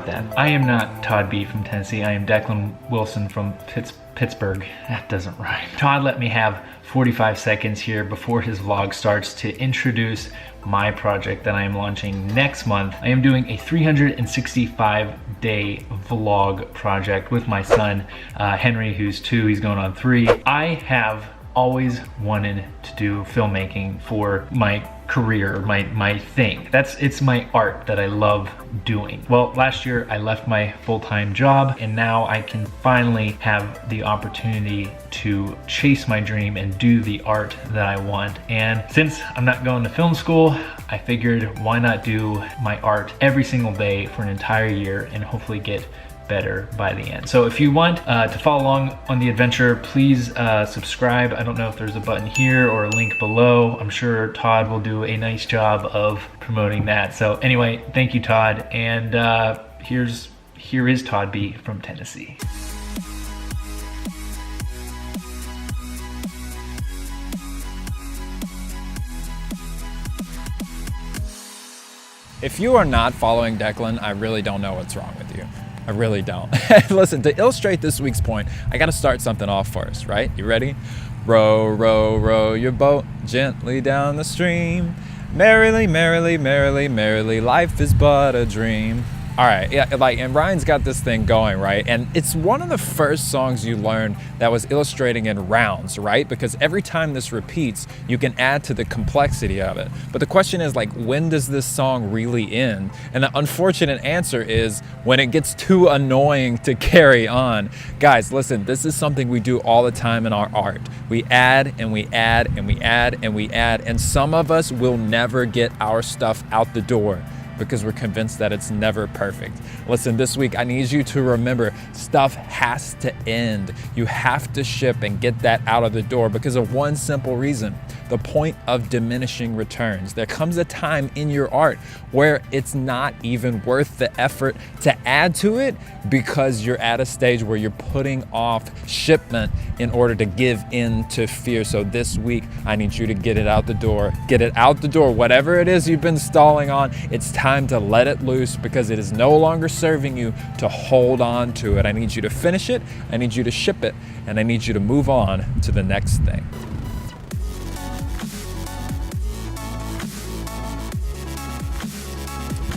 about that. I am not Todd B from Tennessee. I am Declan Wilson from Pittsburgh. That doesn't rhyme. Todd let me have 45 seconds here before his vlog starts to introduce my project that I am launching next month. I am doing a 365-day vlog project with my son, Henry, who's 2, he's going on 3. I have always wanted to do filmmaking for my career, my thing. It's my art that I love doing. Well, last year I left my full-time job and now I can finally have the opportunity to chase my dream and do the art that I want. And since I'm not going to film school, I figured why not do my art every single day for an entire year and hopefully get better by the end. So if you want to follow along on the adventure, please subscribe. I don't know if there's a button here or a link below. I'm sure Todd will do a nice job of promoting that. So anyway, thank you, Todd. And here is Todd B from Tennessee. If you are not following Declan, I really don't know what's wrong with you. I really don't. Listen, to illustrate this week's point, I gotta start something off first, right? You ready? Row, row, row your boat gently down the stream. Merrily, merrily, merrily, merrily, life is but a dream. All right, yeah, and Ryan's got this thing going, right? And it's one of the first songs you learned that was illustrating in rounds, right? Because every time this repeats, you can add to the complexity of it. But the question is, like, when does this song really end? And the unfortunate answer is when it gets too annoying to carry on. Guys, listen, this is something we do all the time in our art. We add and we add and we add and we add, and some of us will never get our stuff out the door because we're convinced that it's never perfect. Listen, this week I need you to remember stuff has to end. You have to ship and get that out of the door because of one simple reason: the point of diminishing returns. There comes a time in your art where it's not even worth the effort to add to it because you're at a stage where you're putting off shipment in order to give in to fear. So this week I need you to get it out the door. Get it out the door. Whatever it is you've been stalling on, it's time to let it loose because it is no longer serving you to hold on to it. I need you to finish it, I need you to ship it, and I need you to move on to the next thing.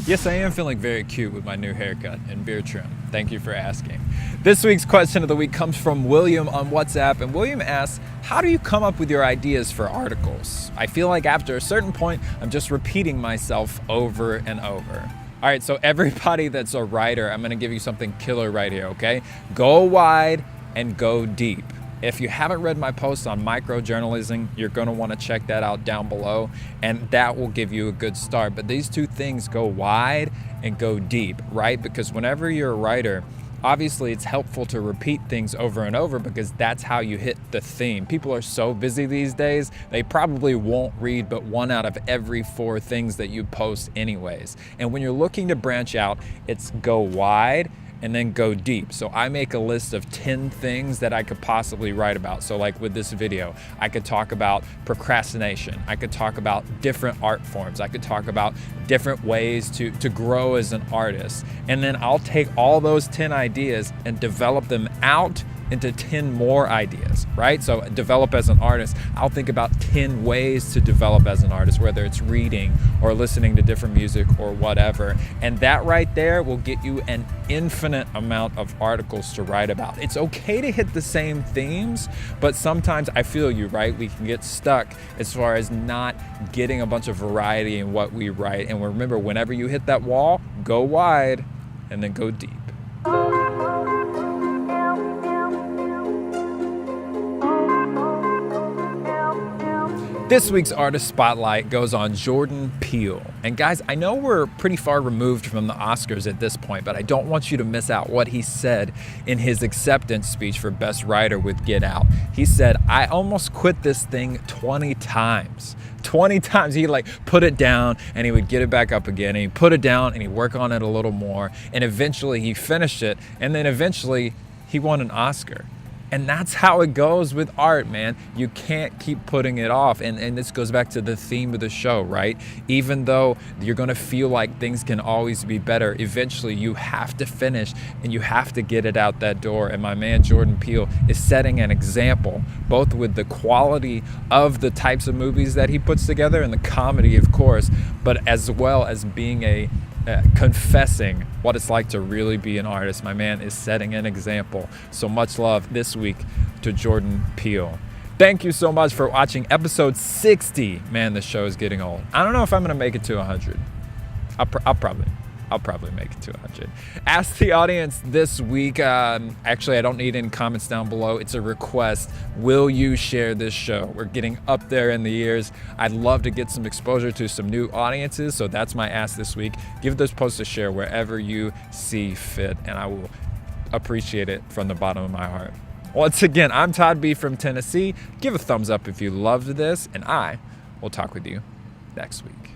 Yes, I am feeling very cute with my new haircut and beard trim. Thank you for asking. This week's question of the week comes from William on WhatsApp, and William asks, how do you come up with your ideas for articles? I feel like after a certain point, I'm just repeating myself over and over. All right, so everybody that's a writer, I'm gonna give you something killer right here, okay? Go wide and go deep. If you haven't read my post on microjournalism, you're gonna wanna check that out down below, and that will give you a good start. But these two things, go wide and go deep, right? Because whenever you're a writer, obviously it's helpful to repeat things over and over because that's how you hit the theme. People are so busy these days, they probably won't read but 1 out of every 4 things that you post anyways. And when you're looking to branch out, it's go wide and then go deep. So I make a list of 10 things that I could possibly write about. So like with this video, I could talk about procrastination. I could talk about different art forms. I could talk about different ways to grow as an artist. And then I'll take all those 10 ideas and develop them out into 10 more ideas, right? So develop as an artist. I'll think about 10 ways to develop as an artist, whether it's reading or listening to different music or whatever. And that right there will get you an infinite amount of articles to write about. It's okay to hit the same themes, but sometimes I feel you, right? We can get stuck as far as not getting a bunch of variety in what we write. And remember, whenever you hit that wall, go wide and then go deep. This week's Artist Spotlight goes on Jordan Peele. And guys, I know we're pretty far removed from the Oscars at this point, but I don't want you to miss out what he said in his acceptance speech for Best Writer with Get Out. He said, I almost quit this thing 20 times. 20 times he put it down and he would get it back up again, and he put it down and he'd work on it a little more, and eventually he finished it, and then eventually he won an Oscar. And that's how it goes with art, man. You can't keep putting it off. And this goes back to the theme of the show, right? Even though you're gonna feel like things can always be better, eventually you have to finish and you have to get it out that door. And my man Jordan Peele is setting an example, both with the quality of the types of movies that he puts together and the comedy, of course, but as well as being confessing what it's like to really be an artist. My man is setting an example. So much love this week to Jordan Peele. Thank you so much for watching episode 60. Man, this show is getting old. I don't know if I'm gonna make it to 100. I'll probably make it to 100. Ask the audience this week. Actually, I don't need any comments down below. It's a request. Will you share this show? We're getting up there in the years. I'd love to get some exposure to some new audiences. So that's my ask this week. Give this post a share wherever you see fit, and I will appreciate it from the bottom of my heart. Once again, I'm Todd B from Tennessee. Give a thumbs up if you loved this, and I will talk with you next week.